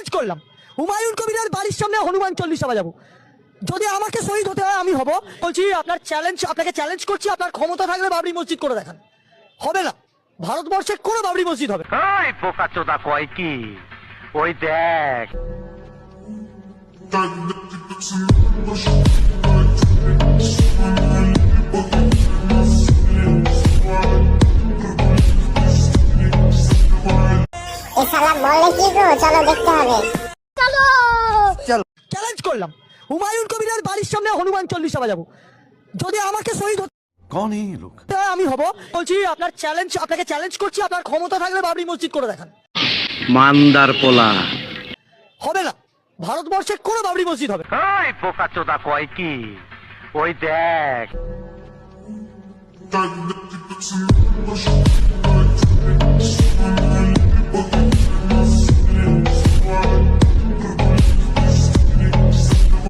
Challenge করলাম, হুমায়ুন কবিরের বাড়ির সামনে হনুমান চল্লিশা বাজাবো। যদি আমাকে শহীদ হতে হয় আমি হব। বলছি আপনাকে চ্যালেঞ্জ করছি, আপনার ক্ষমতা থাকলে বাবরি মসজিদ করে দেখান। হবে না, ভারতবর্ষে কোনো বাবরি মসজিদ হবে। ওই বোকাচোদা কয় কি, ওই দেখ। এ শালা বলে কি গো, চলো দেখতে হবে। চ্যালেঞ্জ করলাম, হুমায়ুন কবিরের বাড়ির সামনে হনুমান চল্লিশা বাজাবো। যদি আমাকে শহীদ হতে कौन है ये लोग? হয় আমি হব। বলছি আপনাকে চ্যালেঞ্জ করছি, আপনার ক্ষমতা থাকলে বাবরি মসজিদ করে দেখান। মান্দার পোলা। হবে না, ভারতবর্ষে কোনো বাবরি মসজিদ হবে। ওই বোকাচোদা কয় কি, ওই দেখ।